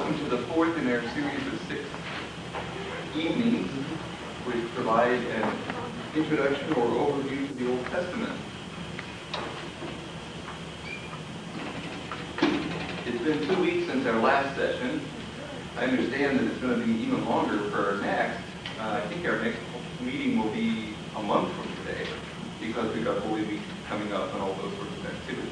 welcome to the fourth in our series of 6 evenings, which provide an introduction or overview to the Old Testament. It's been 2 weeks since our last session. I understand that it's going to be even longer for our next. I think our next meeting will be a month from today, because we've got Holy Week coming up and all those sorts of activities.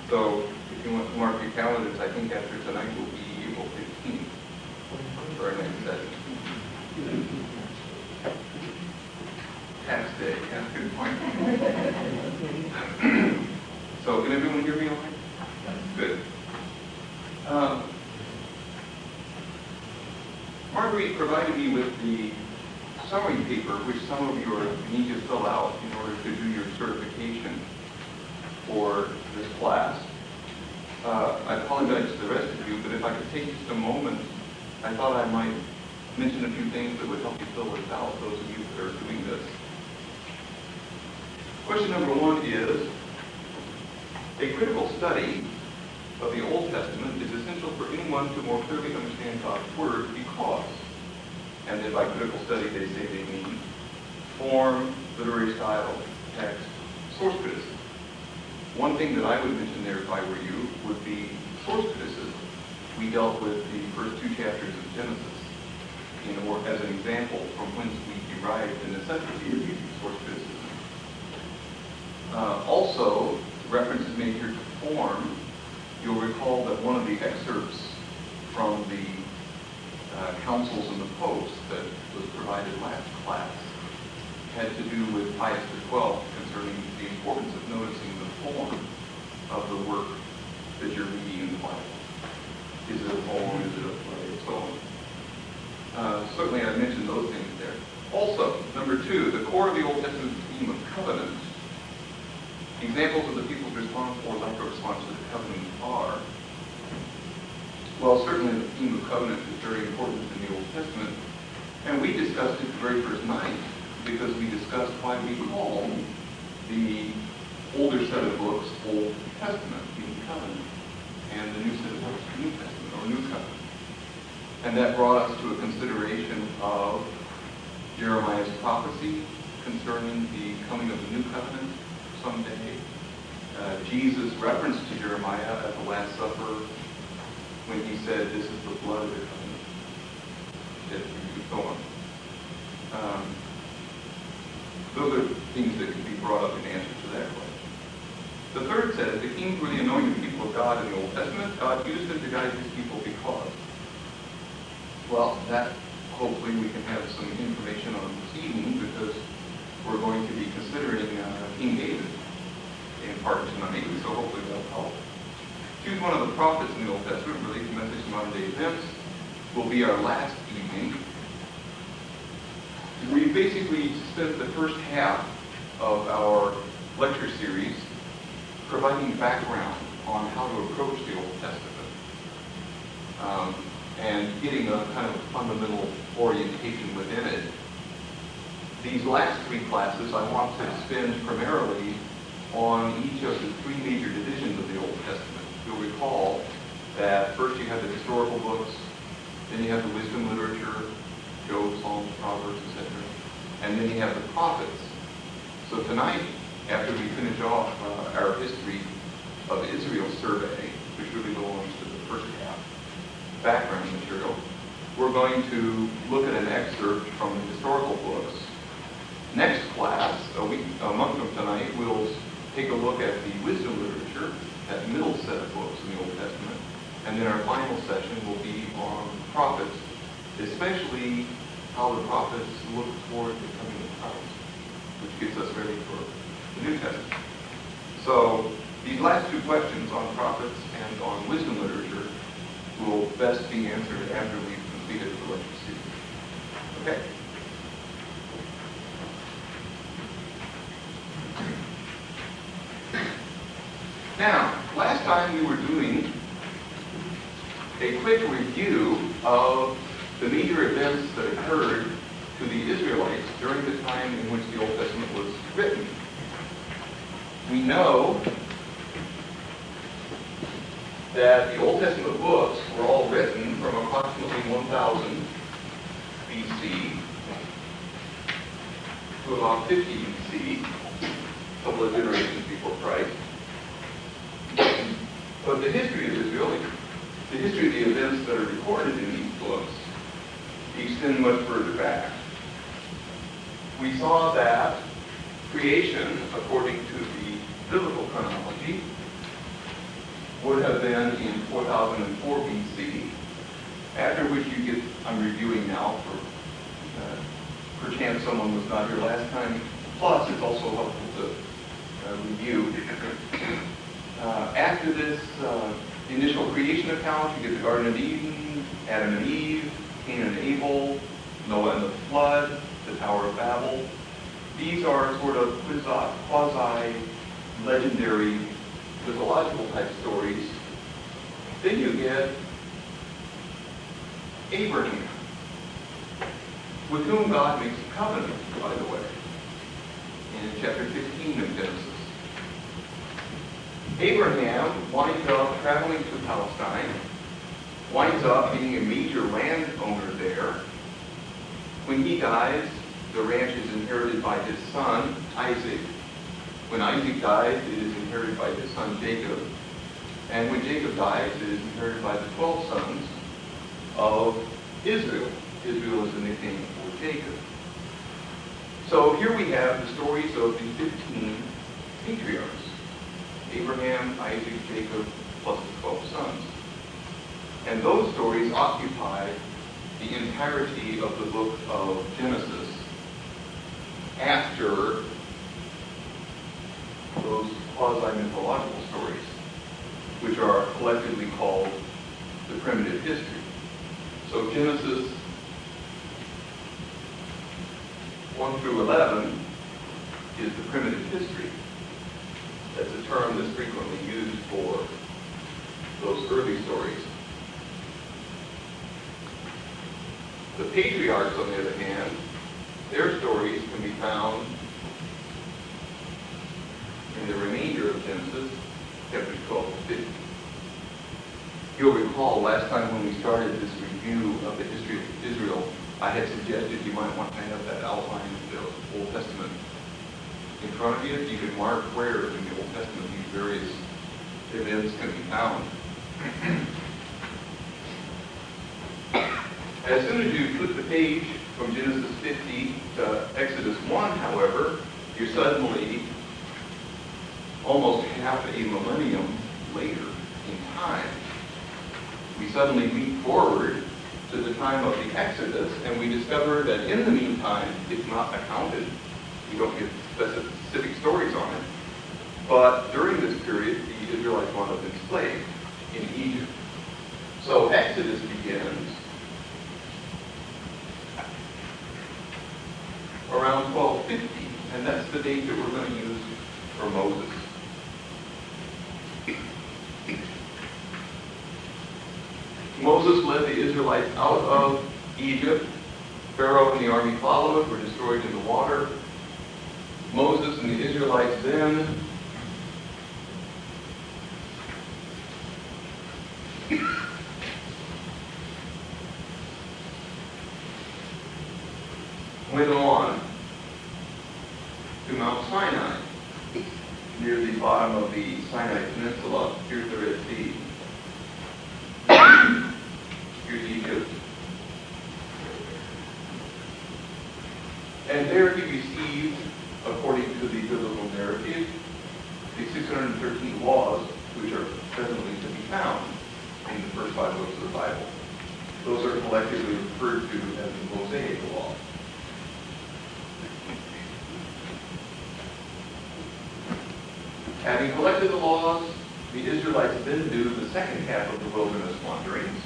So if you want to mark your calendars, I think after tonight will be April 15th for our next session. Tax day, yeah, good point. So can everyone hear me okay? Good. Marguerite provided me with the summary paper, which some of you need to fill out in order to do your certification for this class. I apologize to the rest of you, but if I could take just a moment, I thought I might mention a few things that would help you fill this out, those of you that are doing this. Question number 1 is, a critical study of the Old Testament is essential for anyone to more clearly understand God's Word because, and then by critical study they say they mean form, literary style, text, source criticism. One thing that I would mention there if I were you would be source criticism. We dealt with the first 2 chapters of Genesis as an example from whence we derived the necessity of using source criticism. Also, reference is made here to form. You'll recall that one of the excerpts from the councils and the popes that was provided last class had to do with Pius XII concerning the importance of noticing the form of the work that you're reading in the Bible. Is it a poem? Is it a play? So on. Certainly I mentioned those things there. Also, number 2, the core of the Old Testament theme of covenant. Examples of the people's response or lack of response to the covenant are, well, certainly the theme of covenant is very important in the Old Testament, and we discussed it the very first night because we discussed why we call the older set of books Old Testament, meaning covenant, and the new set of books New Testament, or New Covenant. And that brought us to a consideration of Jeremiah's prophecy concerning the coming of the New Covenant someday. Jesus' reference to Jeremiah at the Last Supper when he said, "This is the blood of the covenant," and so on. Those are things that can be brought up in answer to that question. The third says, the kings were the anointed people of God in the Old Testament. God used them to guide his people because. Well, that hopefully we can have some information on this evening because we're going to be considering King David in part tonight, so hopefully that'll help. Choose one of the prophets in the Old Testament, relate the message to modern day events, will be our last evening. We basically spent the first half of our lecture series providing background on how to approach the Old Testament and getting a kind of fundamental orientation within it. These last 3 classes I want to spend primarily on each of the 3 major divisions of the Old Testament. You'll recall that first you have the historical books, then you have the wisdom literature, Job, Psalms, Proverbs, etc. And then you have the prophets. So tonight, after we finish off our history of Israel survey, which really belongs to the first half, background material, we're going to look at an excerpt from the historical books. Next class, a month from tonight, we'll take a look at the wisdom literature, that middle set of books in the Old Testament, and then our final session will be on prophets, especially how the prophets look toward the coming of Christ, which gets us ready for the New Testament. So these last 2 questions on prophets and on wisdom literature will best be answered after we've completed the lecture series. Okay? Now, last time we were doing a quick review of the major events that occurred to the Israelites during the time in which the Old Testament was written. We know that the Old Testament books were all written from approximately 1000 BC to about 50 BC, a couple of generations before Christ. But the history of Israel, the history of the events that are recorded in these books, extend much further back. We saw that creation, according to the biblical chronology, would have been in 4004 BC, after which you get, I'm reviewing now for perchance someone was not here last time, plus it's also helpful to review. After this initial creation account, you get the Garden of Eden, Adam and Eve, Cain and Abel, Noah and the flood, the Tower of Babel. These are sort of quasi-legendary, mythological type stories. Then you get Abraham, with whom God makes a covenant, by the way, in chapter 15 of Genesis. Abraham winds up traveling to Palestine, winds up being a major landowner there. When he dies, the ranch is inherited by his son, Isaac. When Isaac dies, it is inherited by his son, Jacob. And when Jacob dies, it is inherited by the 12 sons of Israel. Israel is the nickname for Jacob. So here we have the stories of the 15 patriarchs. Abraham, Isaac, Jacob, plus the 12 sons. And those stories occupy the entirety of the book of Genesis after those quasi-mythological stories, which are collectively called the primitive history. So Genesis 1 through 11 is the primitive history. That's a term that's frequently used for those early stories. The patriarchs, on the other hand, their stories can be found in the remainder of Genesis, chapters 12 and 15. You'll recall last time when we started this review of the history of Israel, I had suggested you might want to have that outline of the Old Testament in front of you. You can mark where in the Old Testament these various events can be found. As soon as you flip the page from Genesis 50 to Exodus 1, however, you're suddenly almost half a millennium later in time. We suddenly leap forward to the time of the Exodus, and we discover that in the meantime, it's not accounted. We don't get specific stories on it. But during this period, the Israelites wound up enslaved in Egypt. So Exodus begins around 1250, and that's the date that we're going to use for Moses. Moses led the Israelites out of Egypt. Pharaoh and the army followed, were destroyed in the water. Moses and the Israelites then went on to Mount Sinai, near the bottom of the Sinai Peninsula. Here's the Red Sea. Here's Egypt. And there he received, according to the biblical narrative, the 613 laws which are presently to be found in the first 5 books of the Bible. Those are collectively referred to as the Mosaic Law. Having collected the laws, the Israelites then do the second half of the wilderness wanderings.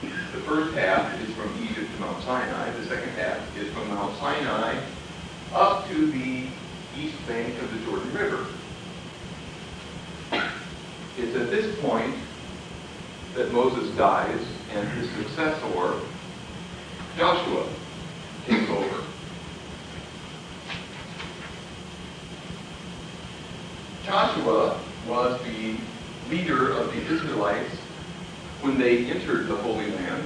The first half is from Egypt to Mount Sinai. The second half is from Mount Sinai up to the east bank of the Jordan River. It's at this point that Moses dies and his successor, Joshua, takes over. Joshua was the leader of the Israelites when they entered the Holy Land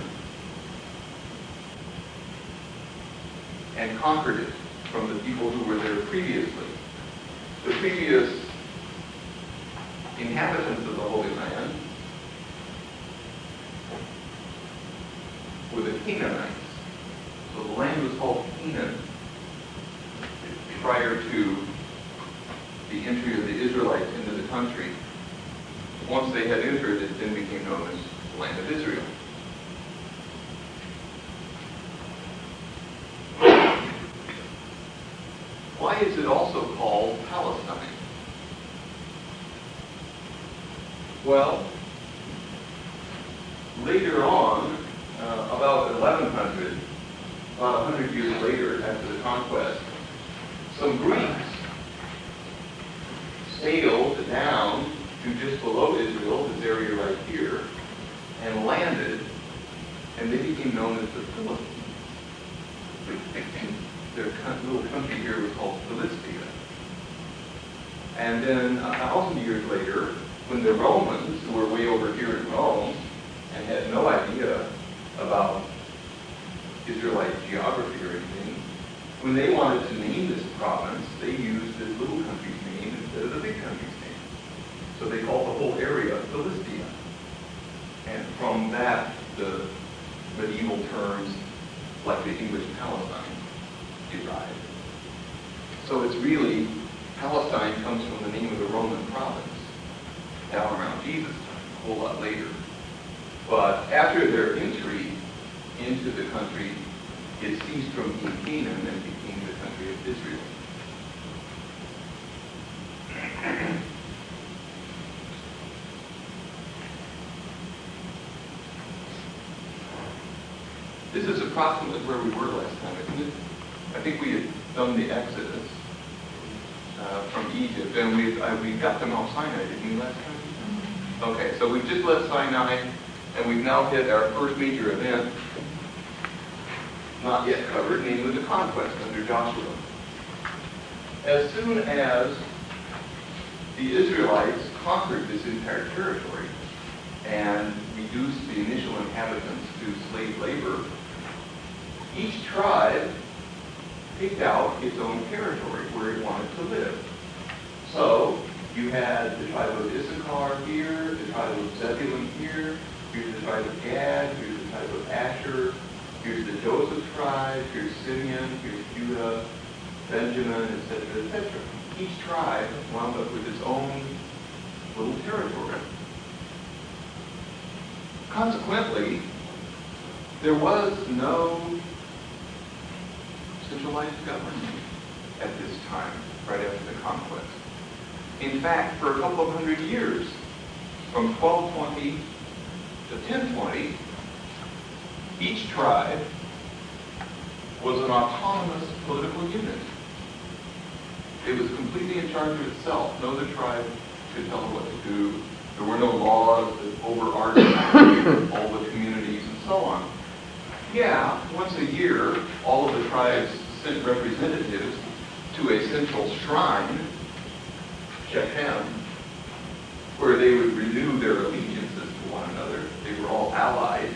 and conquered it from the people who were there previously. The previous inhabitants of the Holy Land were the Canaanites. So the land was called Canaan prior to the entry of the Israelites into the country. Once they had entered, it then became known as the land of Israel. Why is it also called Palestine? Well, later on, about 1100, about 100 years later after the Conquest, some Greeks sailed down to just below Israel, this area right here, and landed, and they became known as the Philistines. Their little country here was called Philistia. And then 1,000 years later, when the Romans, who were way over here in Rome, and had no idea about Israelite geography or anything, when they wanted to name this province, they used this little country's name instead of the big country's name. So they called the whole area Philistia. And from that, the medieval terms, like the English Palestine, derived. So it's really, Palestine comes from the name of the Roman province, down around Jesus' time, a whole lot later. But after their entry into the country, it ceased from being Canaan and became the country of Israel. This is approximately where we were last time, isn't it? I think we had done the Exodus from Egypt, and we got to Mount Sinai, didn't we, last time? Okay, so we've just left Sinai, and we've now hit our first major event, not yet covered, namely the Conquest under Joshua. As soon as the Israelites conquered this entire territory and reduced the initial inhabitants to slave labor, each tribe picked out its own territory where it wanted to live. So you had the tribe of Issachar here, the tribe of Zebulun here, here's the tribe of Gad, here's the tribe of Asher, here's the Joseph tribe, here's Simeon, here's Judah, Benjamin, etc., etc. Each tribe wound up with its own little territory. Consequently, there was no centralized government at this time, right after the Conquest. In fact, for a couple of hundred years, from 1220 to 1020, each tribe was an autonomous political unit. It was completely in charge of itself. No other tribe could tell it what to do. There were no laws that overarched all the communities and so on. Yeah, once a year, all of the tribes sent representatives to a central shrine, Shechem, where they would renew their allegiances to one another. They were all allied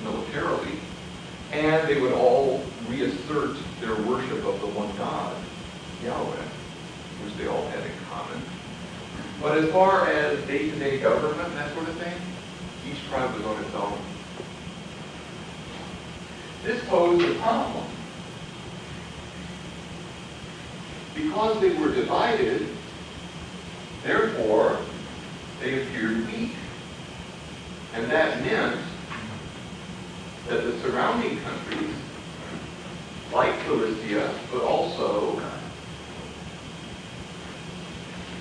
militarily, and they would all reassert their worship of the one God, Yahweh, which they all had in common. But as far as day-to-day government and that sort of thing, each tribe was on its own. This posed a problem. Because they were divided, therefore, they appeared weak. And that meant that the surrounding countries, like Philistia, but also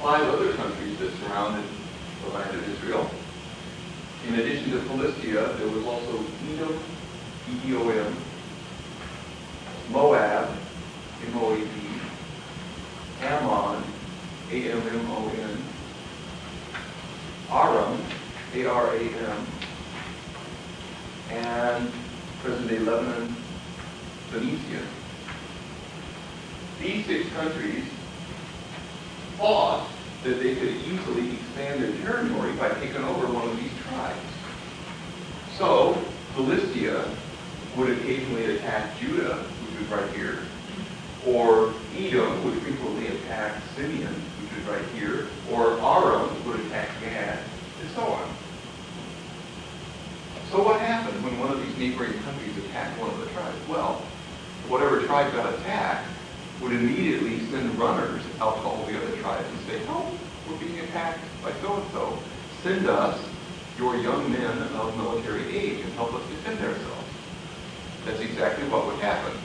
5 other countries that surrounded the land of Israel. In addition to Philistia, there was also Edom, E-D-O-M, Moab, M-O-A-B, Ammon, A-M-M-O-N, Aram, A-R-A-M, and present-day Lebanon, Phoenicia. These 6 countries thought that they could easily expand their territory by taking over one of these tribes. Philistia would occasionally attack Judah, which was right here, or Edom would frequently attack Simeon, which is right here, or Aram would attack Gad, and so on. So what happened when one of these neighboring countries attacked one of the tribes? Well, whatever tribe got attacked would immediately send runners out to all the other tribes and say, oh, we're being attacked by so-and-so. Send us your young men of military age and help us defend ourselves. That's exactly what would happen.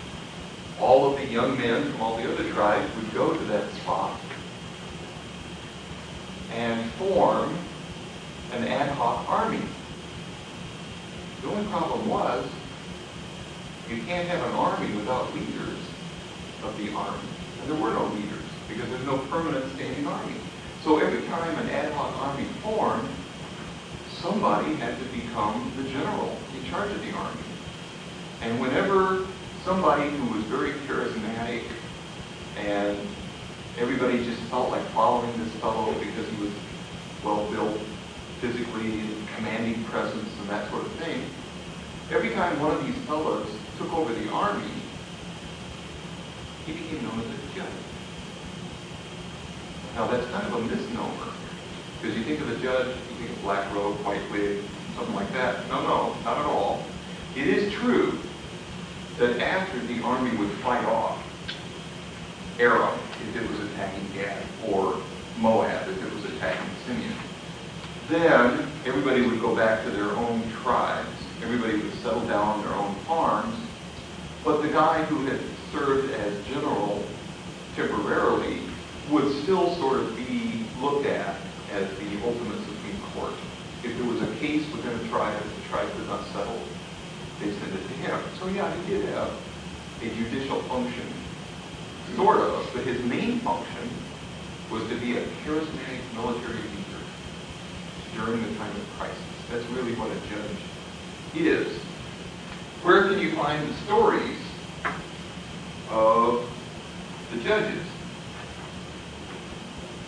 All of the young men from all the other tribes would go to that spot and form an ad hoc army. The only problem was, you can't have an army without leaders of the army. And there were no leaders, because there's no permanent standing army. So every time an ad hoc army formed, somebody had to become the general in charge of the army. And whenever somebody who was very charismatic and everybody just felt like following this fellow because he was well-built physically and commanding presence and that sort of thing, every time one of these fellows took over the army, he became known as a judge. Now that's kind of a misnomer, because you think of a judge, you think of black robe, white wig, something like that. No, not at all. It is true that after the army would fight off Aram, if it was attacking Gad, or Moab, if it was attacking Simeon, then everybody would go back to their own tribes. Everybody would settle down on their own farms. But the guy who had served as general temporarily would still sort of be looked at as the ultimate Supreme Court. If there was a case within a tribe that the tribe could not settle, they sent it to him. So yeah, he did have a judicial function, sort of, but his main function was to be a charismatic military leader during the time of crisis. That's really what a judge is. Where can you find the stories of the judges?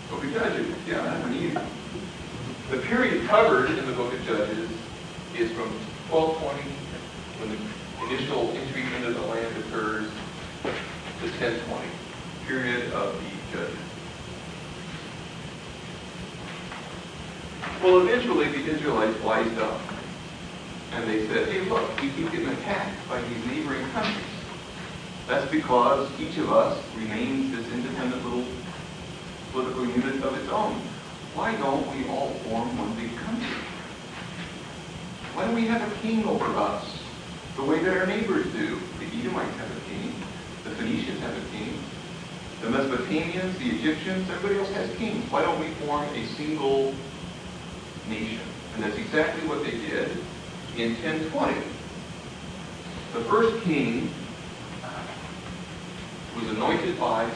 Book of Judges, yeah, that's an easy. The period covered in the Book of Judges is from 1220, when the initial entry into the land occurs, to 1020, period of the Judges. Well, eventually the Israelites wised up, and they said, hey, look, we keep getting attacked by these neighboring countries. That's because each of us remains this independent little political unit of its own. Why don't we all form one big country? Why don't we have a king over us, the way that our neighbors do? The Edomites have a king. The Phoenicians have a king. The Mesopotamians, the Egyptians, everybody else has kings. Why don't we form a single nation? And that's exactly what they did in 1020. The first king was anointed by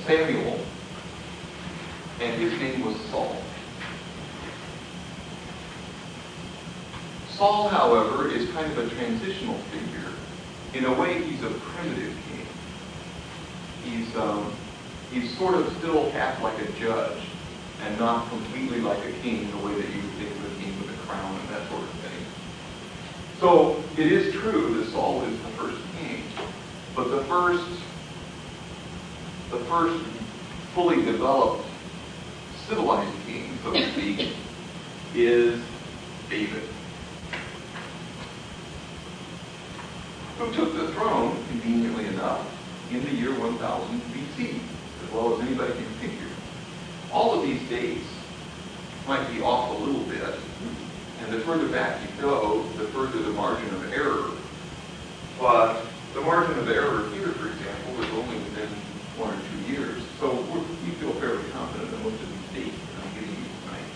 Samuel, and his name was Saul. Saul, however, is kind of a transitional figure. In a way, he's a primitive king. He's sort of still half like a judge, and not completely like a king, the way that you would think of a king with a crown and that sort of thing. So it is true that Saul is the first king, but the first fully developed civilized king, so to speak, is David, who took the throne, conveniently enough, in the year 1000 BC, as well as anybody can figure. All of these dates might be off a little bit, and the further back you go, the further the margin of error. But the margin of error here, for example, is only within 1 or 2 years. So we feel fairly confident that most of these dates that I'm giving you tonight,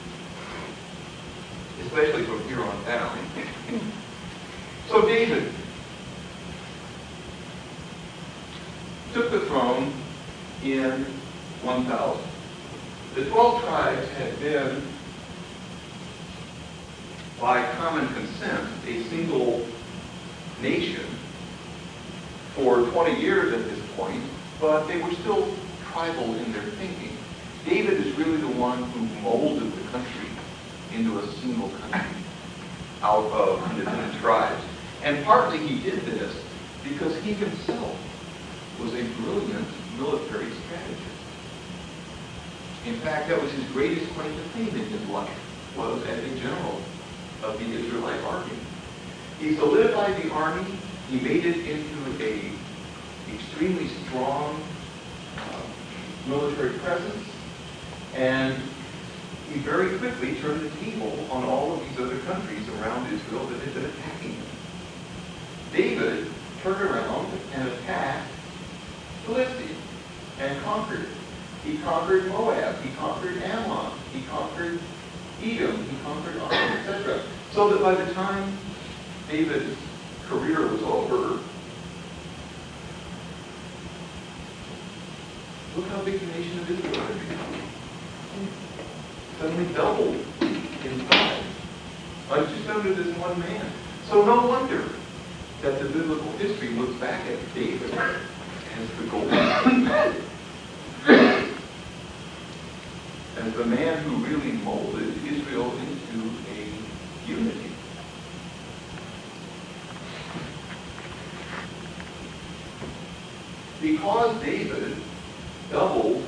especially from here on down. So David took the throne in 1000. The 12 tribes had been, by common consent, a single nation for 20 years at this point, but they were still tribal in their thinking. David is really the one who molded the country into a single country out of independent tribes. And partly he did this because he himself was a brilliant military strategist. In fact, that was his greatest claim to fame in his life, was as a general of the Israelite army. He solidified the army. He made it into a extremely strong military presence, and he very quickly turned the table on all of these other countries around Israel that had been attacking him. David turned around and attacked Philistia and conquered it. He conquered Moab, he conquered Ammon, he conquered Edom, he conquered Ammon, etc. So that by the time David's career was over, look how big the nation of Israel had become. Suddenly doubled in size. Just under this one man. So no wonder that the biblical history looks back at David as the golden man, as the man who really molded Israel into a unity. Because David doubled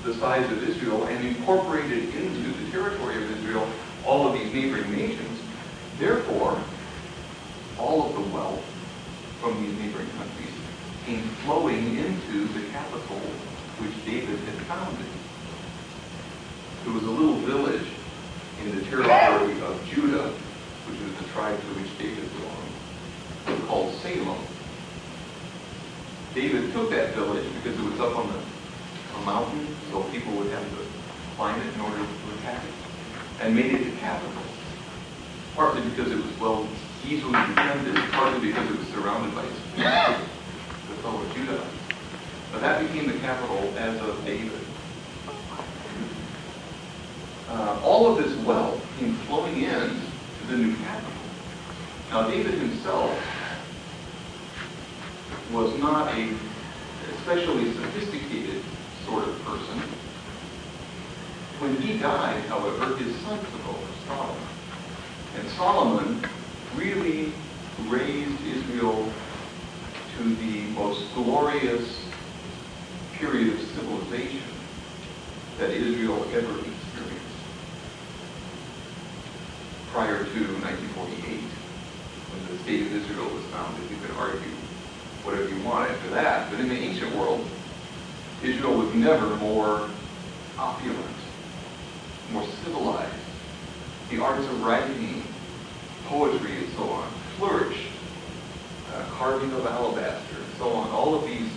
the size of Israel and incorporated into the territory of Israel all of these neighboring nations, therefore, all of the wealth from these neighboring countries came flowing into the capital which David had founded. There was a little village in the territory of Judah, which was the tribe to which David belonged, called Salem. David took that village because it was up on a mountain, so people would have to climb it in order to attack it, and made it the capital. Partly because it was easily defended, partly because it was surrounded by the fellow Judah. But that became the capital as of David. All of this wealth came flowing in to the new capital. Now, David himself was not a especially sophisticated sort of person. When he died, however, his son took over, Solomon. And Solomon really raised Israel to the most glorious period of civilization that Israel ever experienced. Prior to 1948, when the state of Israel was founded, you could argue whatever you want after that. But in the ancient world, Israel was never more opulent, more civilized. The arts of writing, poetry, and so on flourished. Carving of alabaster, and so on. All of these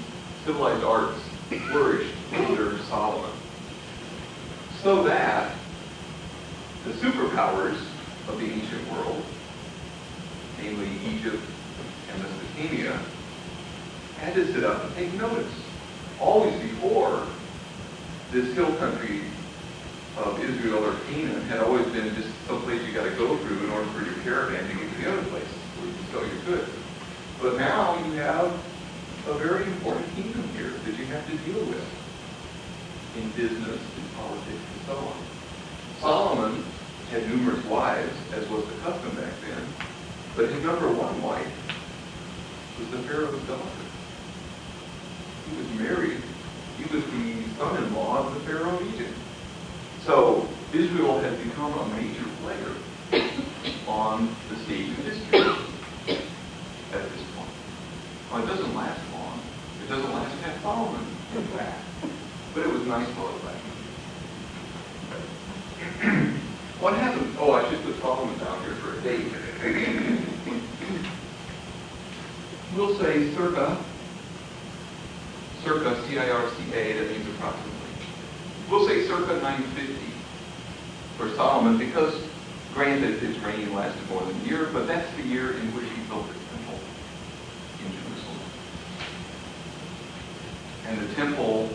civilized arts flourished under Solomon. So that the superpowers of the ancient world, namely Egypt and Mesopotamia, had to sit up and take notice. Always before, this hill country of Israel or Canaan had always been just some place you got to go through in order for your caravan to get to the other places where you can sell your goods. But now you have a very important kingdom here that you have to deal with in business, in politics, and so on. Solomon had numerous wives, as was the custom back then, but his number one wife was the Pharaoh's daughter. He was married. He was the son-in-law of the Pharaoh of Egypt. So Israel had become a major player on the stage of history at this point. Well, it doesn't last long. It doesn't last past Solomon, in fact. But it was nice while it lasted. What happened? Oh, I should put Solomon down here for a date. We'll say circa, C-I-R-C-A, that means approximately. We'll say circa 950 for Solomon, because granted his reign lasted more than a year, but that's the year in which he built the temple in Jerusalem. And the temple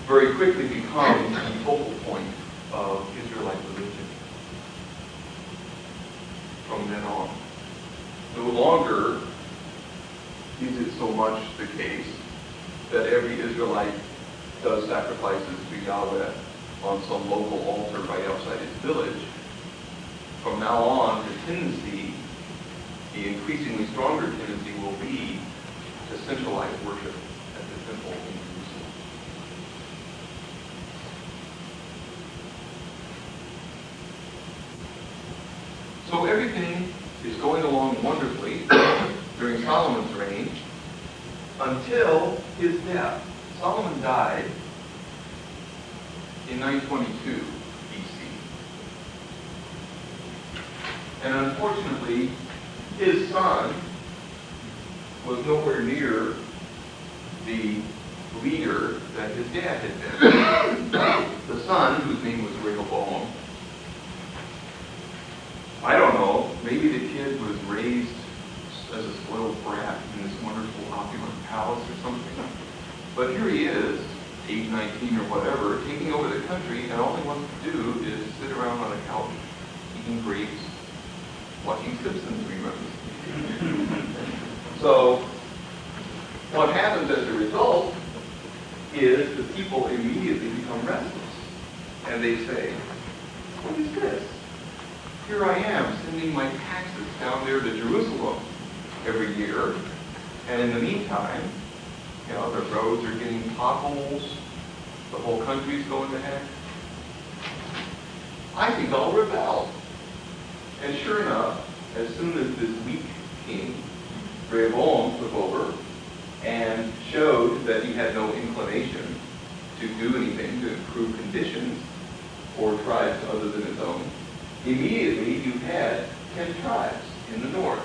very quickly becomes the focal point of Israelite religion from then on. No longer is it so much the case that every Israelite does sacrifices to Yahweh on some local altar right outside his village. From now on, the tendency the increasingly stronger tendency will be to centralize worship at the temple in Jerusalem. So everything is going along wonderfully during Solomon's reign until his death. Solomon died in 922 BC. And unfortunately, his son was nowhere near the leader that his dad had been. The son, whose name was Rehoboam, I don't know, maybe the kid was raised as a spoiled brat in this wonderful opulent palace or something. But here he is, age 19 or whatever, taking over the country, and all he wants to do is sit around on a couch, eating grapes, watching Simpsons reruns. So, what happens as a result is the people immediately become restless. And they say, what is this? Here I am sending my taxes down there to Jerusalem every year. And in the meantime, you know, the roads are getting potholes. The whole country's going to heck. I think I'll rebel. And sure enough, as soon as this weak king, Rehoboam, took over and showed that he had no inclination to do anything to improve conditions for tribes other than his own, immediately you had 10 tribes in the north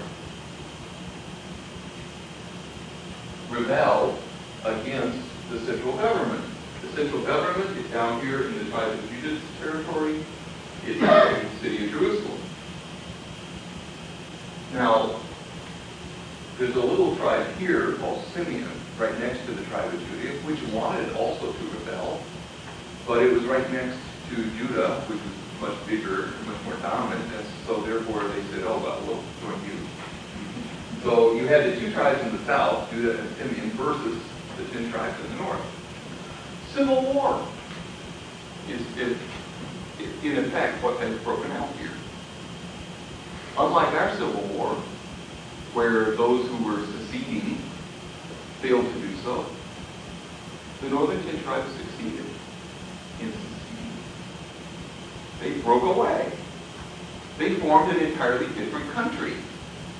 rebel against the central government. The central government is down here in the tribe of Judah's territory. It's in the city of Jerusalem. Now, there's a little tribe here called Simeon, right next to the tribe of Judah, which wanted also to rebel, but it was right next to Judah, which was much bigger and much more dominant, and so therefore they said, oh, well, we'll join you. So you had the two tribes in the south, Judah and Simeon, versus the 10 tribes in the north. Civil war is in effect what has broken out here. Unlike our Civil War, where those who were seceding failed to do so, the northern 10 tribes succeeded in seceding. They broke away. They formed an entirely different country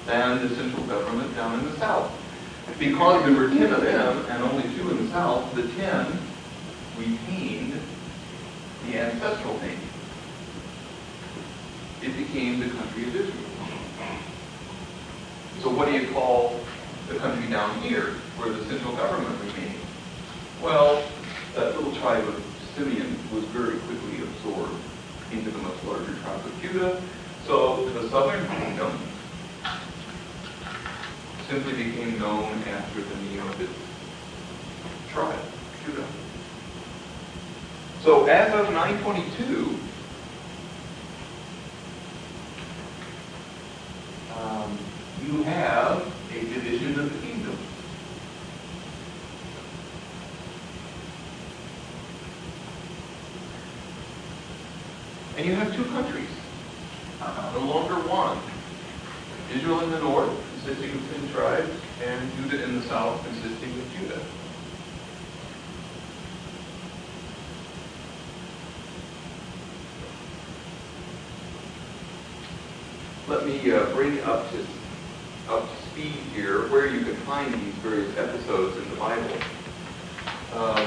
than the central government down in the south. Because there were 10 of them and only 2 in the south, the 10 retained the ancestral name. It became the country of Israel. So what do you call the country down here, where the central government remained? Well, that little tribe of Simeon was very quickly absorbed into the much larger tribe of Judah. So the southern kingdom simply became known after the name of its tribe, Judah. So as of 922, you have a division of the kingdom. And you have 2 countries, no longer one. Israel in the north, consisting of 10 tribes, and Judah in the south, consisting of Judah. Let me bring up to speed here where you can find these various episodes in the Bible.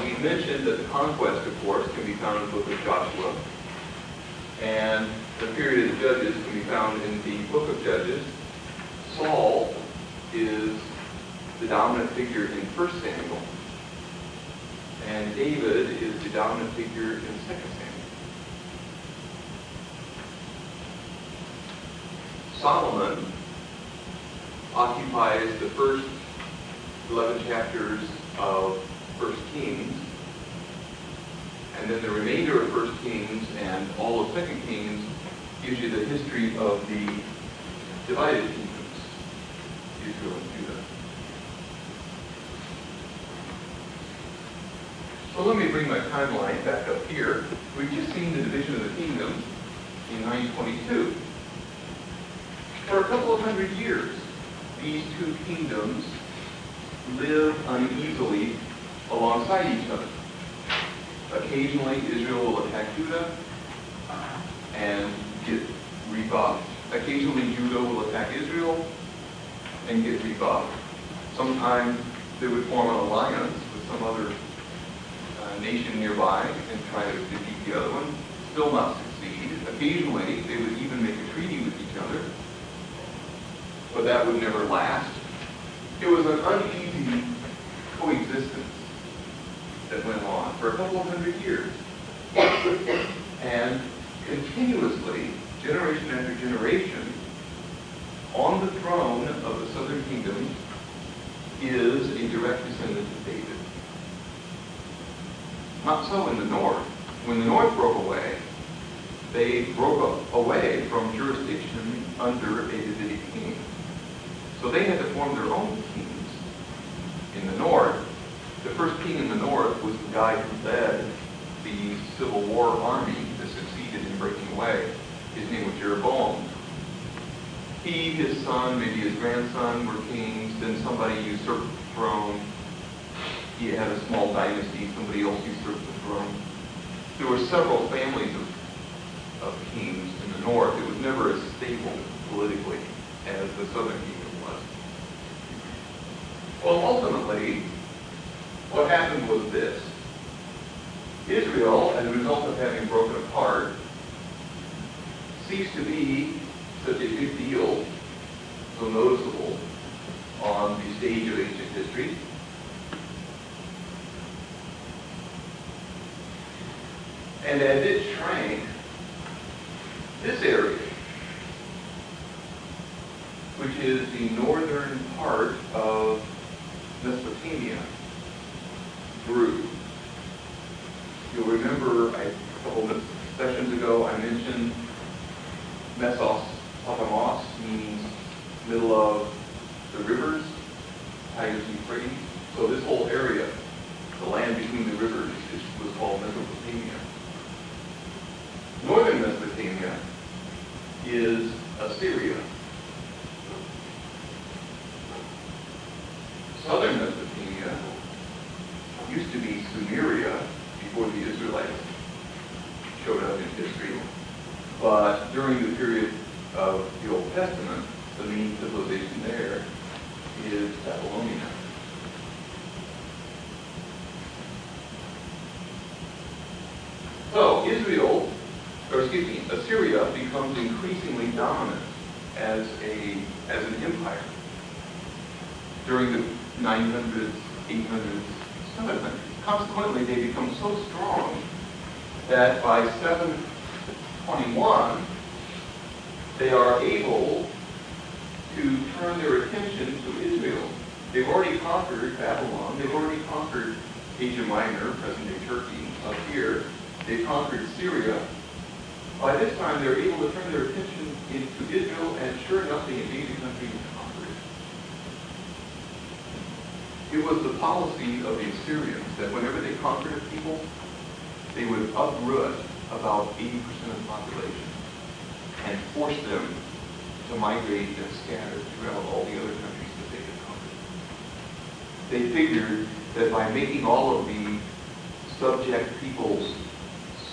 We mentioned that the conquest, of course, can be found in the book of Joshua, and the period of the Judges can be found in the book of Judges. Saul is the dominant figure in 1 Samuel, and David is the dominant figure in 2 Samuel. Solomon occupies the first 11 chapters of 1 Kings, and then the remainder of 1 Kings and all of 2 Kings gives you the history of the divided kingdoms, Israel and Judah. So let me bring my timeline back up here. We've just seen the division of the kingdom in 922. For a couple of hundred years, these two kingdoms live uneasily alongside each other. Occasionally, Israel will attack Judah and get rebuffed. Occasionally, Judah will attack Israel and get rebuffed. Sometimes they would form an alliance with some other nation nearby and try to defeat the other one, still not succeed. Occasionally, they would even make a treaty with each other, but that would never last. It was an uneasy coexistence that went on for a couple of hundred years. And continuously, generation after generation, on the throne of the southern kingdom is a direct descendant of David. Not so in the north. When the north broke away, they broke away from jurisdiction under a Davidic king. So they had to form their own kings in the north. The first king in the north was the guy who led the Civil War army that succeeded in breaking away. His name was Jeroboam. He, his son, maybe his grandson were kings. Then somebody usurped the throne. He had a small dynasty. Somebody else usurped the throne. There were several families of kings in the north. It was never as stable politically as the southern kingdom was. Well, ultimately, what happened was this. Israel, as a result of having broken apart, ceased to be such a big deal, so noticeable on the stage of ancient history. And as it shrank, this area, which is the northern part of Mesopotamia, grew. You'll remember a couple of sessions ago I mentioned Mesos Potamos, means middle of the rivers, Tigris and Euphrates. So this whole area, the land between the rivers, was called Mesopotamia. Northern Mesopotamia is Assyria. Southern Mesopotamia used to be Sumeria before the Israelites showed up in history. But during the period of the Old Testament, the main civilization there is Babylonia. So Assyria becomes increasingly dominant as an empire during the 900s, 800s, 700s. Consequently, they become so strong that by 721, they are able to turn their attention to Israel. They've already conquered Babylon. They've already conquered Asia Minor, present-day Turkey, up here. They've conquered Syria. By this time, they're able to turn their attention into Israel, and sure enough, they invade the country and conquer it. It was the policy of the Assyrians that whenever they conquered a people, they would uproot about 80% of the population and force them to migrate and scatter throughout all the other countries that they had conquered. They figured that by making all of the subject peoples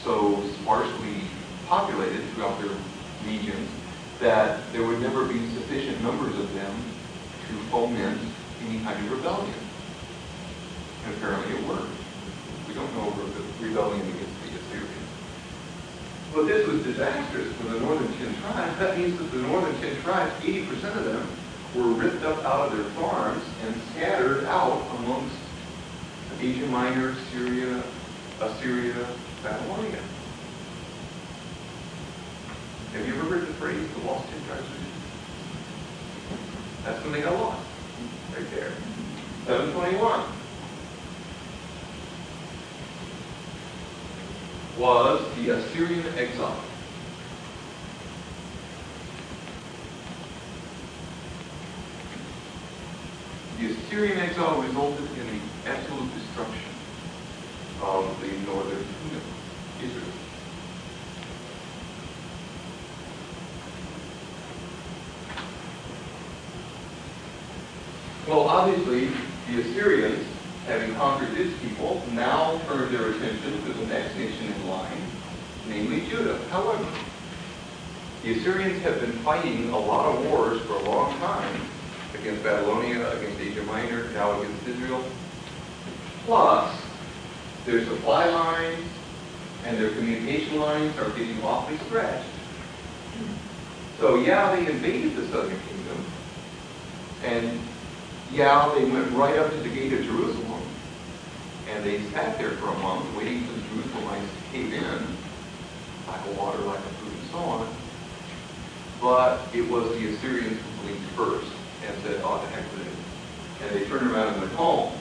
so sparsely populated throughout their regions that there would never be sufficient numbers of them to foment any kind of rebellion. And apparently it worked. We don't know of the rebellion against the Assyrians. But this was disastrous for the northern 10 tribes. That means that the northern 10 tribes, 80% of them, were ripped up out of their farms and scattered out amongst Asia Minor, Syria, Assyria, Babylonia. Have you ever heard the phrase, the lost 10 tribes? That's when they got lost. Right there. 721 was the Assyrian exile. The Assyrian exile resulted in the absolute destruction of the northern kingdom, Israel. Well, obviously, the Assyrians, having conquered its people, now turned their attention to the next nation in line, namely Judah. However, the Assyrians have been fighting a lot of wars for a long time against Babylonia, against Asia Minor, now against Israel. Plus, their supply lines and their communication lines are getting awfully stretched. So yeah, they invaded the southern kingdom, and yeah, they went right up to the gate of Jerusalem, and they sat there for a month waiting for the Jerusalemites to cave in, lack of water, lack of food, and so on. But it was the Assyrians who blinked first and said, oh, to heck with it. And they turned around and went home.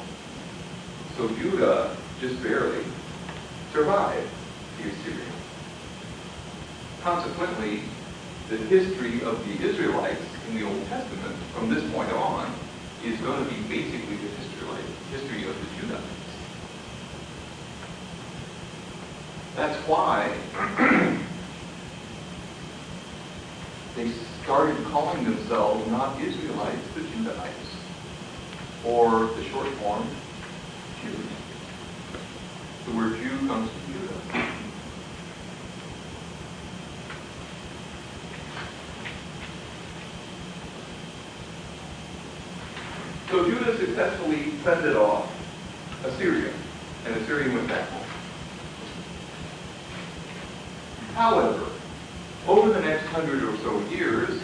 So Judah just barely survived the Assyrians. Consequently, the history of the Israelites in the Old Testament from this point on is going to be basically the history of the Judahites. That's why they started calling themselves not Israelites, but Judahites, or the short form, Jews. The word Jew comes from Judah. So Judah successfully fended off Assyria, and Assyria went back home. However, over the next 100 or so years,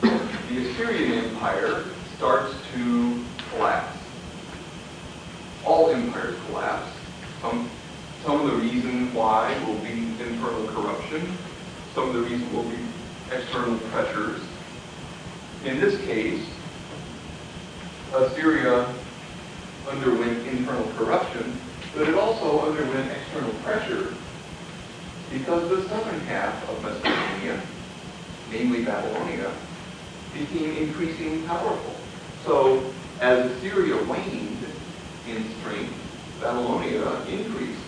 the Assyrian Empire starts to collapse. All empires collapse. Some of the reason why will be internal corruption. Some of the reason will be external pressures. In this case, Assyria underwent internal corruption, but it also underwent external pressure because the southern half of Mesopotamia, namely Babylonia, became increasingly powerful. So as Assyria waned in strength, Babylonia increased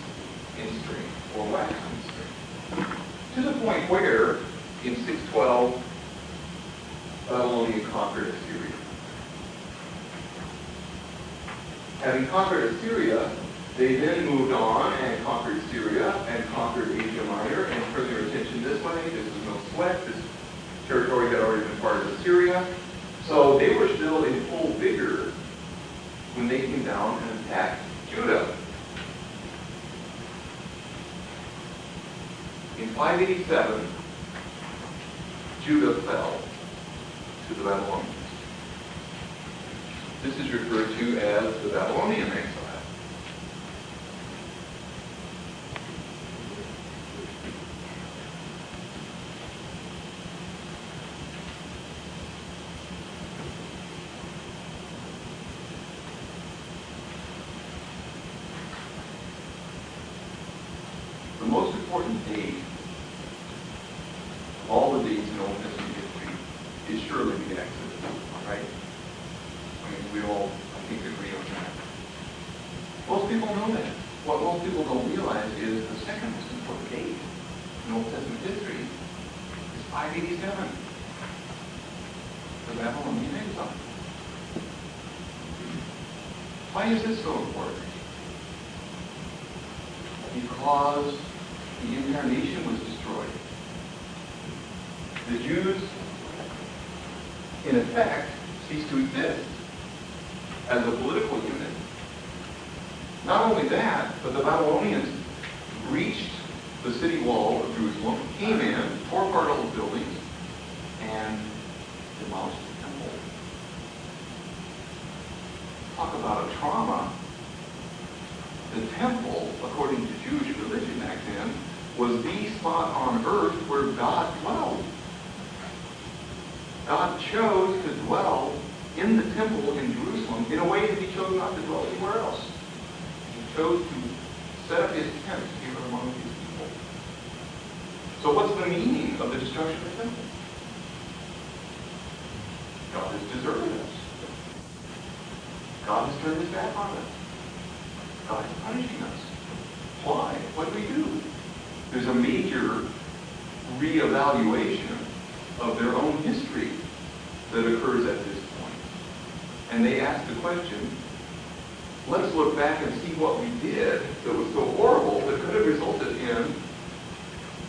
in strength, or waxed in strength, to the point where, in 612, Babylonia conquered Assyria. Having conquered Assyria, they then moved on and conquered Syria and conquered Asia Minor and turned their attention this way. This was no sweat. This territory had already been part of Assyria. So they were still in full vigor when they came down and attacked Judah. In 587, Judah fell to the Babylonians. This is referred to as the Babylonian exile. The most important date of all the dates in Old Testament history is surely the Exodus, right? I mean, we all, I think, agree on that. Most people know that. What most people don't realize is the second most important date in Old Testament history is 587, the Babylonian exile. Why is this so important? Because the entire nation was destroyed. The Jews, in effect, ceased to exist as a political unit. Not only that, but the Babylonians breached the city wall of Jerusalem, came in, tore apart all the buildings, and demolished the temple. Talk about a trauma. The temple, according to Jewish religion back then, was the spot on earth where God dwelled. God chose to dwell in the temple in Jerusalem in a way that he chose not to dwell anywhere else. He chose to set up his tent here among his people. So what's the meaning of the destruction of the temple? God has deserted us. God has turned his back on us. God is punishing us. Why? What do we do? There's a major reevaluation of their own history that occurs at this point. And they asked the question, let's look back and see what we did that was so horrible that could have resulted in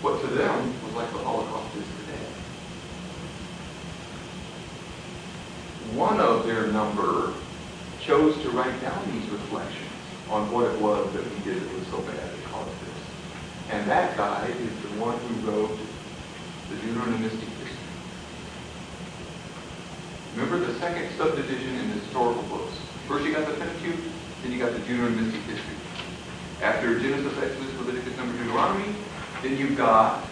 what to them was like the Holocaust is today. One of their number chose to write down these reflections on what it was that we did that was so bad that caused this. And that guy is the one who wrote the Deuteronomistic history. Remember the second subdivision in the historical books. First you got the Pentateuch, then you got the Deuteronomistic history. After Genesis, Exodus, Leviticus, Numbers, Deuteronomy, then you've got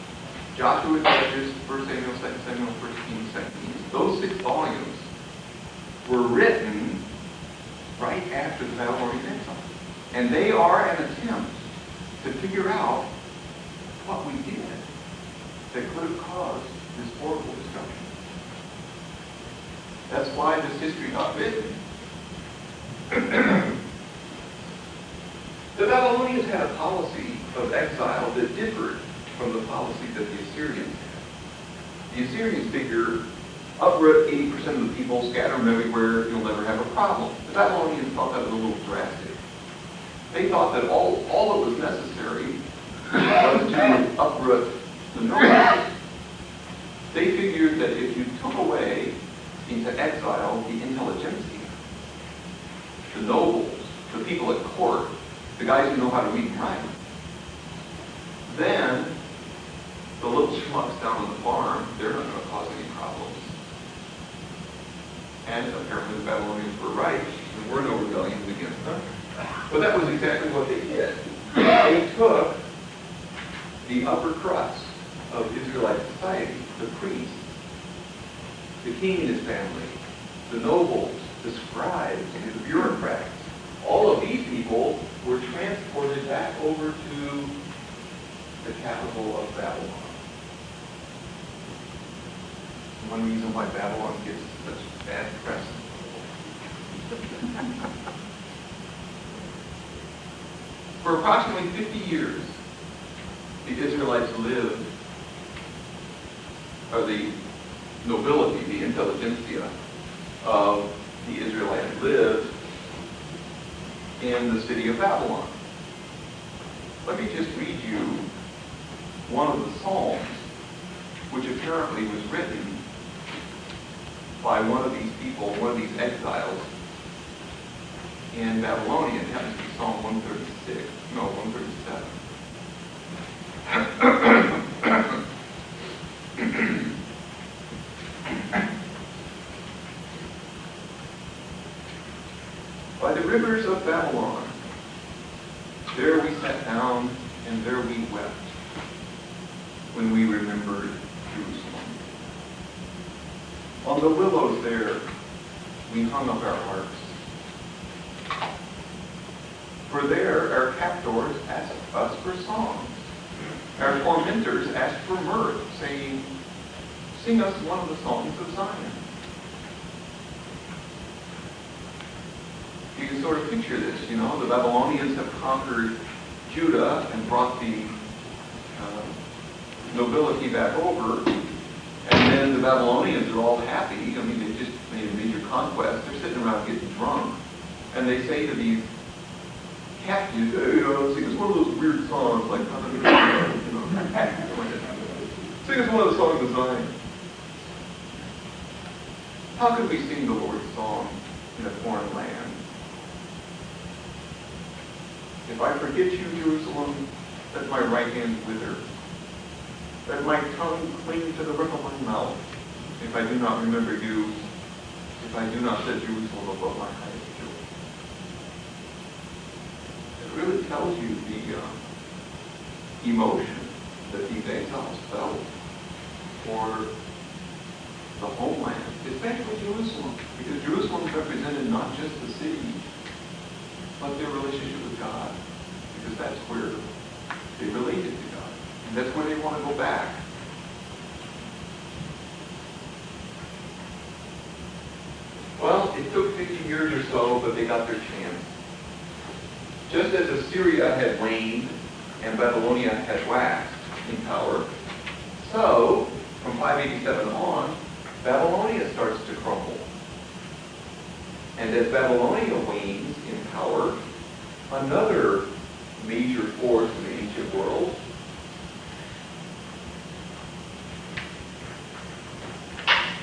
Joshua, Judges, 1 Samuel, 2 Samuel, 1 Kings, 2 Kings. Those 6 volumes were written right after the Babylonian exile. And they are an attempt to figure out what we did that could have caused this horrible destruction. That's why this history got written. The Babylonians had a policy of exile that differed from the policy that the Assyrians had. The Assyrians figure, uproot 80% of the people, scatter them everywhere, you'll never have a problem. The Babylonians thought that was a little drastic. They thought that all that was necessary was to uproot the nobles. They figured that if you took away into exile the intelligentsia, the nobles, the people at court, the guys who know how to read and write, then the little schmucks down on the farm, they're not going to cause any problems. And apparently the Babylonians were right. There were no rebellions against them. But that was exactly what they did. They took the upper crust of Israelite society, the priests, the king and his family, the nobles, the scribes, the bureaucrats. All of these people were transported back over to the capital of Babylon. One reason why Babylon gets such bad press. For approximately 50 years, the Israelites lived, or the nobility, the intelligentsia of the Israelites lived in the city of Babylon. Let me just read you one of the Psalms, which apparently was written by one of these people, one of these exiles in Babylonia. It happens to be Psalm 137. By the rivers of Babylon, there we sat down and there we wept when we remembered Jerusalem. On the willows there, we hung up our harps. For there our captors asked us for songs. Our tormentors asked for mirth, saying, "Sing us one of the songs of Zion." You can sort of picture this, you know. The Babylonians have conquered Judah and brought the nobility back over. And then the Babylonians are all happy. I mean, they just made a major conquest. They're sitting around getting drunk. And they say to these captives, "Hey, sing us one of those weird songs, like, sing us one of the songs of Zion." How could we sing the Lord's song in a foreign land? If I forget you, Jerusalem, let my right hand wither. Let my tongue cling to the roof of my mouth. If I do not remember you, if I do not set Jerusalem above my highest joy. It really tells you the emotion that these exiles felt for the homeland, especially Jerusalem, because Jerusalem represented not just the city, but their relationship with God, because that's where they related to God. And that's where they want to go back. Well, it took 50 years or so, but they got their chance. Just as Assyria had waned and Babylonia had waxed in power, so from 587 on, Babylonia starts to crumble. And And as Babylonia wanes in power, another major force in the ancient world,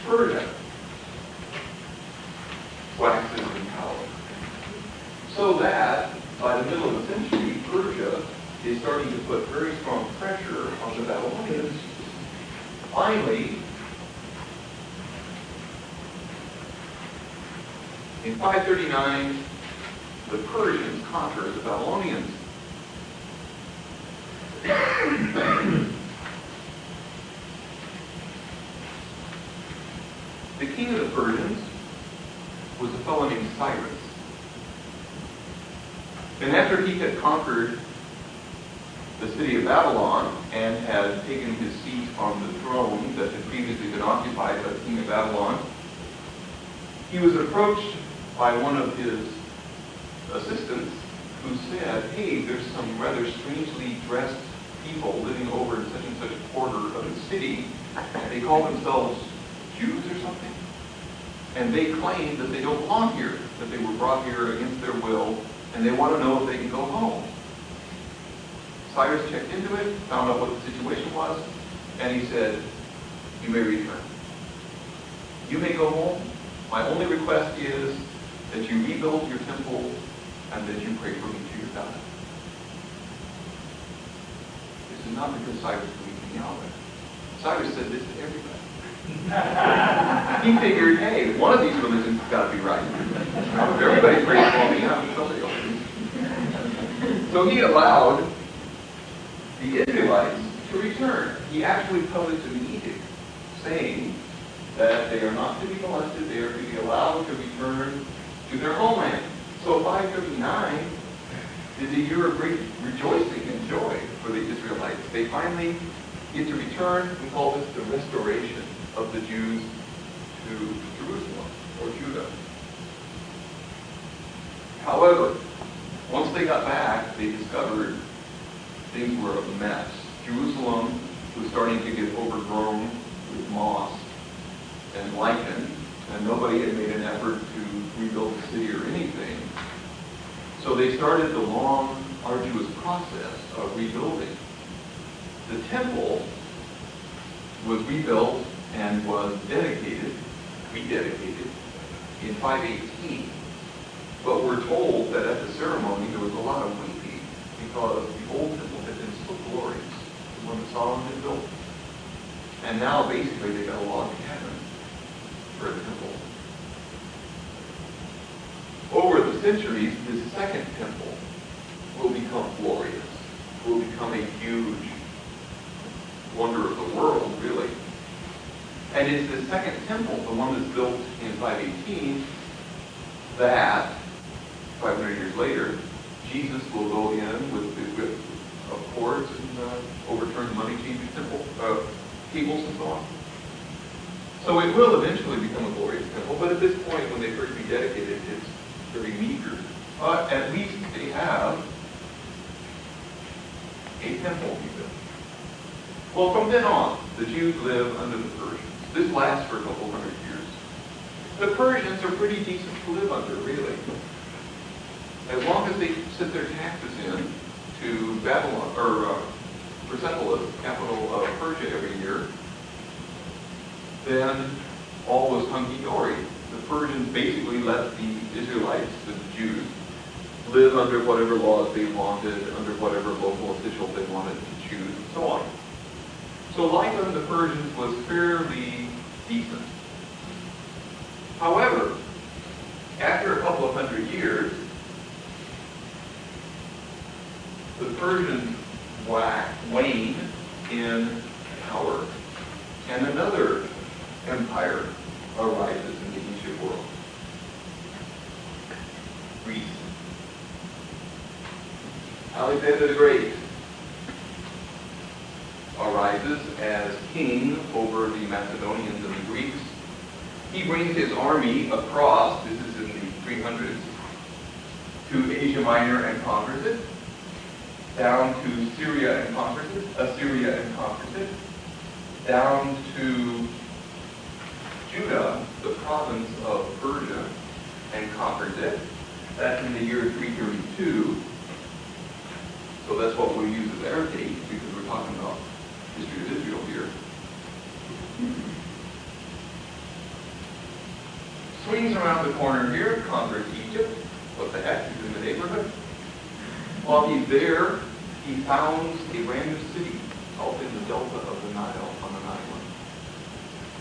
Persia, waxes in power. So that, by the middle of the century, Persia is starting to put very strong pressure on the Babylonians. Finally, in 539, the Persians conquer the Babylonians. The king of the Persians was a fellow named Cyrus. And after he had conquered the city of Babylon and had taken his seat on the throne that had previously been occupied by the king of Babylon, he was approached by one of his assistants who said, "Hey, there's some rather strangely dressed people living over in such and such a quarter of the city. They call themselves Jews or something. And they claim that they don't belong here, that they were brought here against their will, and they want to know if they can go home." Cyrus checked into it, found out what the situation was, and he said, "You may return. You may go home. My only request is that you rebuild your temple and that you pray for me to your God." This is not because Cyrus believed in Yahweh. Cyrus said this to everybody. He figured, hey, one of these religions has got to be right. If everybody prays for me, I'm somebody else. So he allowed the Israelites to return. He actually published an edict saying that they are not to be molested, they are to be allowed to return to their homeland. So 539 is a year of great rejoicing and joy for the Israelites. They finally get to return. We call this the restoration of the Jews to Jerusalem or Judah. However, once they got back, they discovered things were a mess. Jerusalem was starting to get overgrown with moss and lichen, and nobody had made an effort to rebuild the city or anything. So they started the long, arduous process of rebuilding. The temple was rebuilt and was rededicated in 518. But we're told that at the ceremony there was a lot of weeping because the old temple had been so glorious, the one that Solomon had built. And now basically they got a log cabin for the temple. Over the centuries, this second temple will become glorious, will become a huge wonder of the world, really. And it's the second temple, the one that's built in 518, that 500 years later, Jesus will go in with the whip of cords and overturn the money-changing temple, tables and so on. So it will eventually become a glorious temple, but at this point, when they first rededicate it, it's very meager. But at least they have a temple rebuilt. Well, from then on, the Jews live under the Persians. This lasts for a couple hundred years. The Persians are pretty decent to live under, really. As long as they sent their taxes in to Babylon, or Persepolis, capital of Persia, every year, then all was hunky-dory. The Persians basically let the Israelites, the Jews, live under whatever laws they wanted, under whatever local officials they wanted to choose, and so on. So life under the Persians was fairly decent. However, after a couple of hundred years, the Persians wane in power, and another empire arises in the ancient world. Greece. Alexander the Great arises as king over the Macedonians and the Greeks. He brings his army across, this is in the 300s, to Asia Minor and conquers it, down to Syria and conquers it, Assyria and conquers it, down to Judah, the province of Persia, and conquers it. That's in the year 332. So that's what we'll use as our date, because we're talking about history of Israel here. Swings around the corner here, conquers Egypt. What the heck? He's in the neighborhood. While he's there, he founds a brand new city out in the delta of the Nile, on the Nile.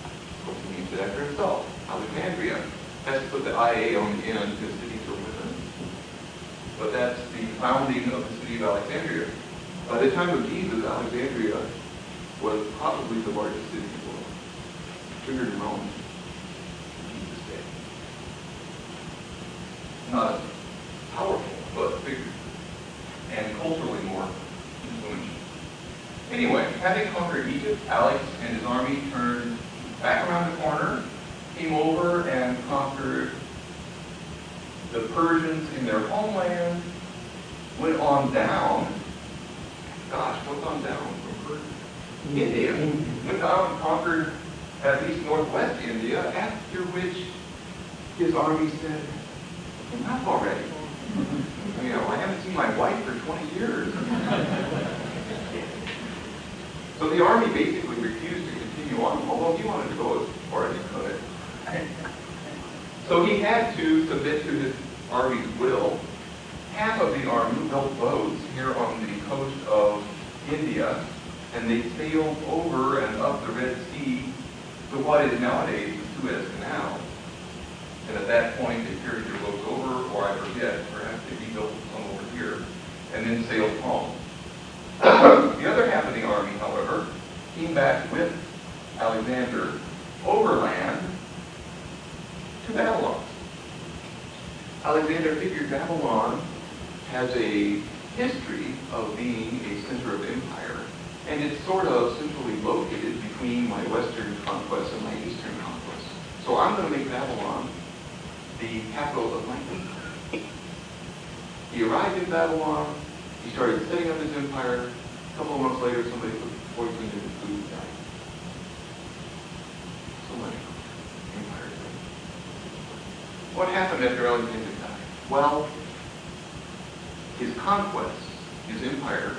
Of course, he names it after himself, Alexandria. Has to put the IA on the end because cities are within. But that's the founding of the city of Alexandria. By the time of Jesus, Alexandria was probably the largest city in the world, bigger than Rome in Jesus' day. Not as powerful, but bigger, and culturally more influential. Anyway, having conquered Egypt, Alex and his army turned back around the corner, came over and conquered the Persians in their homeland, went on down. Gosh, what's on down from Persia? India. Went down and conquered at least northwest India, after which his army said, enough already. You know, I haven't seen my wife for 20 years. So the army basically refused to continue on, although he wanted to go as far as he could. So he had to submit to his army's will. Half of the army built boats here on the coast of India, and they sailed over and up the Red Sea to what is nowadays the Suez Canal. And at that point, they carried their boats over, or I forget, perhaps they rebuilt some over here, and then sailed home. The other half of the army, however, came back with Alexander overland to Babylon. Alexander figured Babylon has a history of being a center of empire, and it's sort of centrally located between my western conquest and my eastern conquest. So I'm going to make Babylon the capital of my kingdom. He arrived in Babylon, he started setting up his empire. A couple of months later, somebody put poison in his food and died. So much empire. What happened after Alexander died? Well, his conquest, his empire,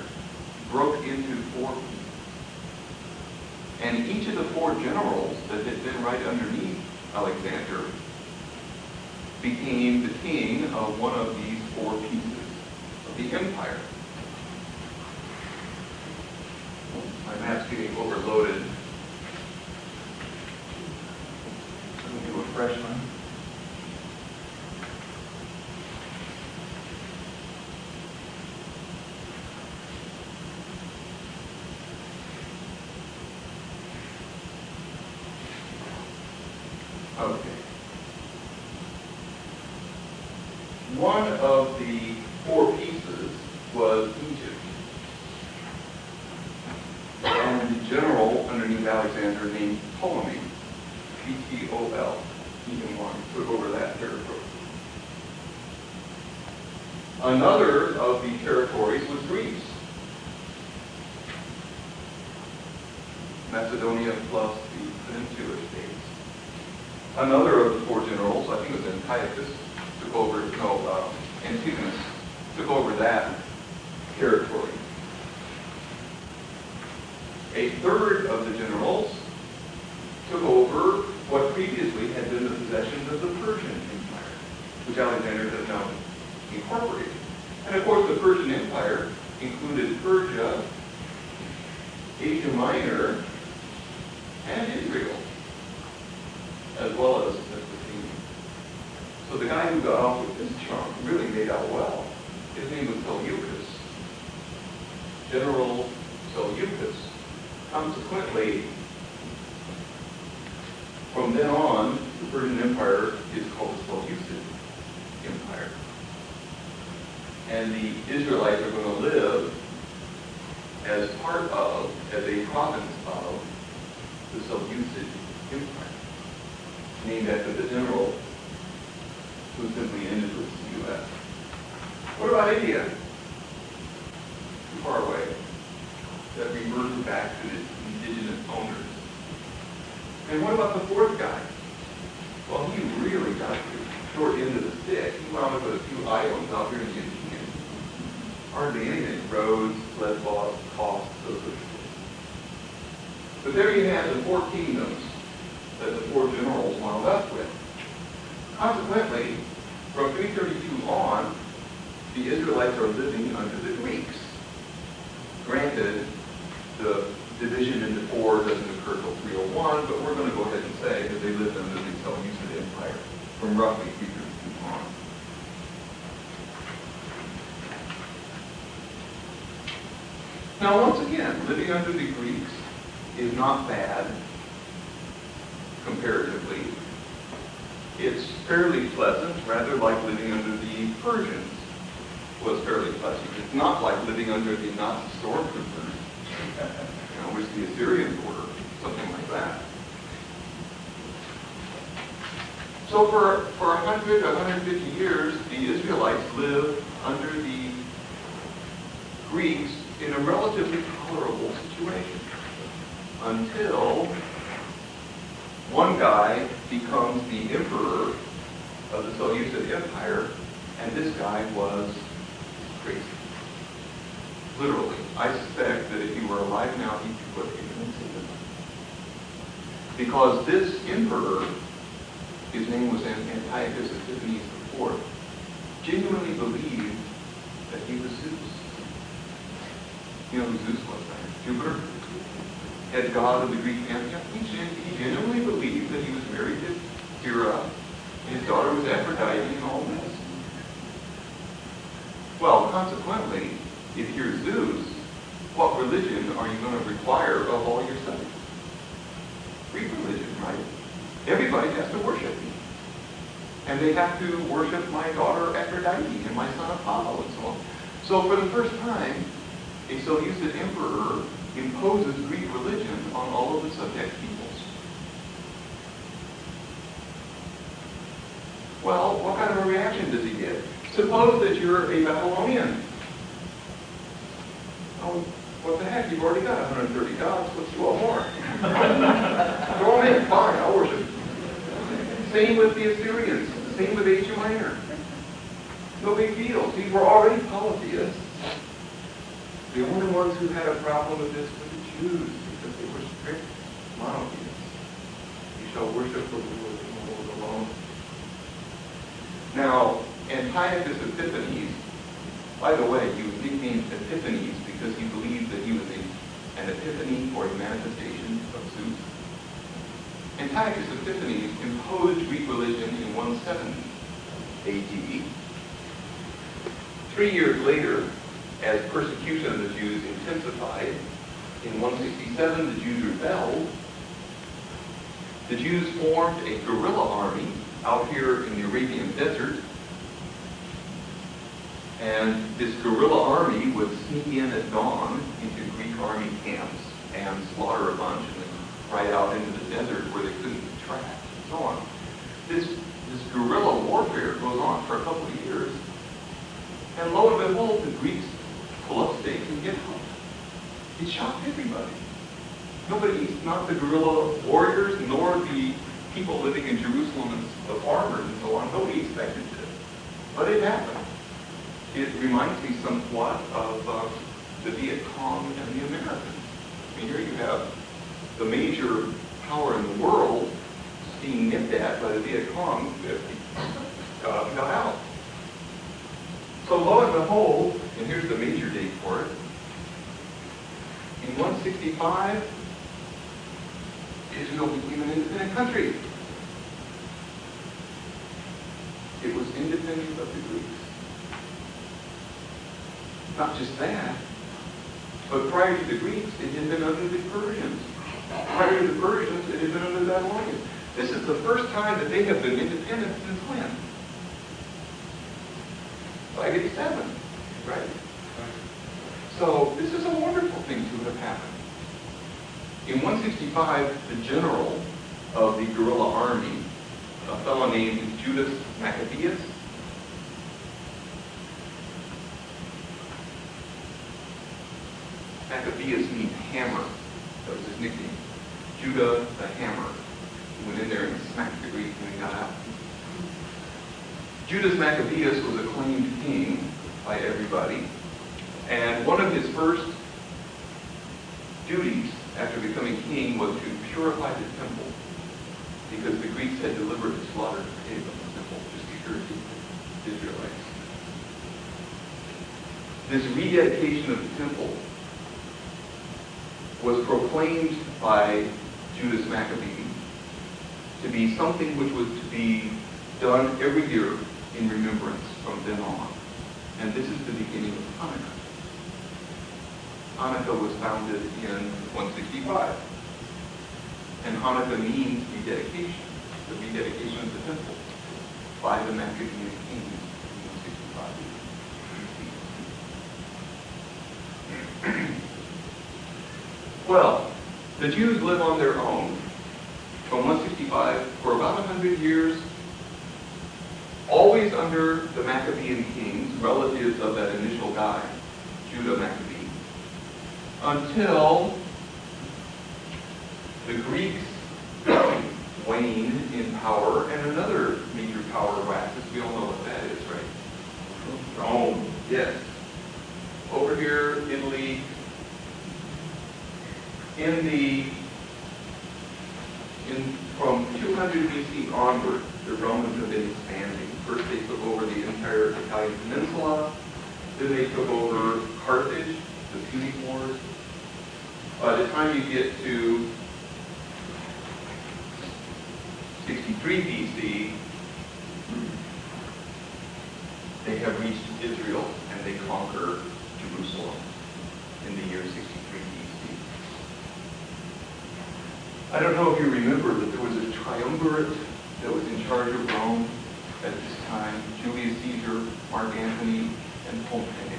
broke into 4 pieces. And each of the 4 generals that had been right underneath Alexander became the king of one of these 4 pieces of the empire. My map's getting overloaded. Let me do a fresh one. Okay. One of the 4 pieces was Egypt. And the general underneath Alexander named Ptolemy, P-T-O-L, took over that territory. Another of the territories was Greece. Macedonia plus the peninsular states. Another of the 4 generals, I think it was Antiochus, took over, Antigonus, took over that territory. A third of the generals took over what previously had been the possessions of the Persian Empire, which Alexander has now incorporated. And of course, the Persian Empire included Persia, Asia Minor, and Israel, as well as Mesopotamia. So the guy who got off with this chunk really made out well. His name was Seleucus, General Seleucus. Consequently, from then on, the Persian Empire is called the Seleucid Empire. And the Israelites are going to live as part of, as a province of, the Seleucid Empire, named after the general who simply ended with the U.S. What about India? Too far away. That reverted back to the indigenous owners. And what about the 4th guy? Well, he really got the short end of the 32 items out here in the Union. Hardly anything. Roads, sled laws, costs, those sorts of things. But there you have the 4 kingdoms that the 4 generals wound up with. Consequently, from 332 on, the Israelites are living under the Greeks. Granted, the division into 4 doesn't occur till 301, but we're going to go ahead and say that they lived under the Seleucid Empire from roughly 332 on. Now, once again, living under the Greeks is not bad, comparatively. It's fairly pleasant, rather like living under the Persians was fairly pleasant. It's not like living under the Nazi stormtroopers, which the Assyrians were, something like that. So for 100, 150 years, the Israelites lived under the Greeks in a relatively tolerable situation until one guy becomes the emperor of the Seleucid Empire, and this guy was crazy. Literally. I suspect that if he were alive now, he'd be put in an insane. Because this emperor, his name was Antiochus Epiphanes IV, genuinely believed that he was Zeus. You know who Zeus was, right? Jupiter? Head god of the Greek pantheon. He genuinely believed that he was married to Hera, and his daughter was Aphrodite, and all this. Well, consequently, if you're Zeus, what religion are you going to require of all your studies? Greek religion, right? Everybody has to worship me. And they have to worship my daughter Aphrodite and my son Apollo and so on. So for the first time, a Seleucid emperor imposes Greek religion on all of the subject peoples. Well, what kind of a reaction does he get? Suppose that you're a Babylonian. Oh, what the heck? You've already got 130 gods. Let's do a more. Throw them in. Fine, I'll worship. Same with the Assyrians. Same with Asia Minor. No big deal. See, we're already polytheists. The only ones who had a problem with this were the Jews, because they were strict monotheists. You shall worship the Lord alone. Now, Antiochus Epiphanes, by the way, he was nicknamed Epiphanes because he believed that he was an epiphany or a manifestation of Zeus. Antiochus Epiphanes imposed Greek religion in 170 AD. 3 years later, as persecution of the Jews intensified, in 167 the Jews rebelled. The Jews formed a guerrilla army out here in the Arabian desert, and this guerrilla army would sneak in at dawn into Greek army camps and slaughter a bunch and then right out into the desert where they couldn't be tracked and so on. This guerrilla warfare goes on for a couple of years, and lo and behold, the Greeks pull up stakes and get hooked. It shocked everybody. Nobody, not the guerrilla warriors, nor the people living in Jerusalem and the farmers and so on, nobody expected this. But it happened. It reminds me somewhat of the Viet Cong and the Americans. I mean, here you have the major power in the world being nipped at by the Viet Cong that got up and got out. So lo and behold, and here's the major date for it, in 165, Israel became an independent country. It was independent of the Greeks. Not just that, but prior to the Greeks, it had been under the Persians. Prior to the Persians, it had been under the Babylonians. This is the first time that they have been independent since when? 587, right? So this is a wonderful thing to have happened. In 165, the general of the guerrilla army, a fellow named Judas Maccabeus, Maccabeus means hammer. That was his nickname. Judah the Hammer. He went in there and smacked the Greeks and he got out. Judas Maccabeus was acclaimed king by everybody, and one of his first duties after becoming king was to purify the temple, because the Greeks had deliberately slaughtered the pig of the temple just to purify the Israelites. This rededication of the temple was proclaimed by Judas Maccabee to be something which was to be done every year in remembrance from then on. And this is the beginning of Hanukkah. Hanukkah was founded in 165. And Hanukkah means rededication, the rededication of the temple by the Maccabean kings in 165 BC. Well, the Jews live on their own from 165 for about 100 years, always under the Maccabean kings, relatives of that initial guy, Judah Maccabee, until the Greeks wane in power and another major power waxes. We all know what that is, right? Rome, yes. Over here, Italy. From 200 BC onward, the Romans have been expanding. First they took over the entire Italian peninsula, then they took over Carthage, the Punic Wars. By the time you get to 63 BC, they have reached Israel and they conquer Jerusalem in the year 63 BC. I don't know if you remember that there was a triumvirate that was in charge of Rome at this time: Julius Caesar, Mark Antony, and Pompey.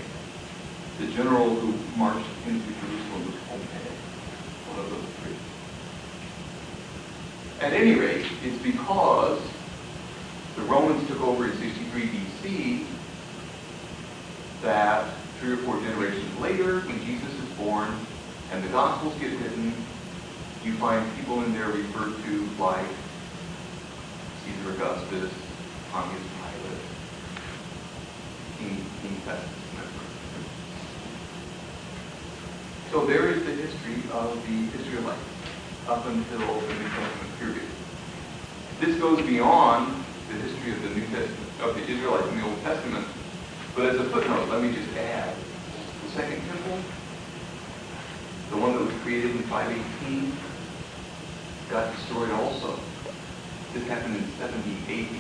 The general who marched into Jerusalem was Pompey, one of those three. At any rate, it's because the Romans took over in 63 BC that 3 or 4 generations later, when Jesus is born and the Gospels get written, you find people in there referred to like Caesar Augustus, Pontius Pilate, King Festus. So there is the history of the Israelites up until the New Testament period. This goes beyond the history of the New Testament, of the Israelites in the Old Testament. But as a footnote, let me just add, the Second Temple, the one that was created in 518, got destroyed also. This happened in 70 AD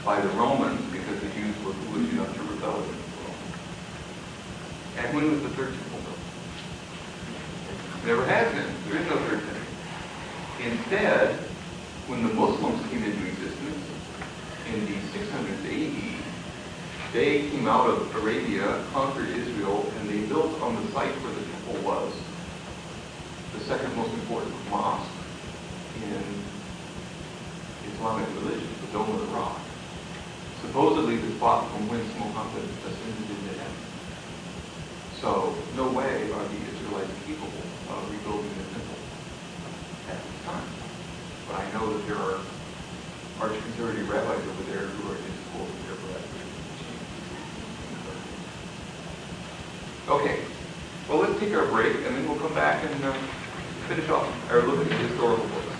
by the Romans because the Jews were foolish enough to rebel against the Romans. And when was the Third Temple built? Never has been. There is no Third Temple. Instead, when the Muslims came into existence in the 600s AD, they came out of Arabia, conquered Israel, and they built on the site where the temple was the second most important mosque in Islamic religion, the Dome of the Rock. Supposedly the spot from whence Muhammad ascended into heaven. So, no way are the Israelites capable of rebuilding the temple at this time. But I know that there are arch-conservative rabbis over there who are just holding their breath. Okay, well, let's take our break, and then we'll come back and finish off our look at the historical books.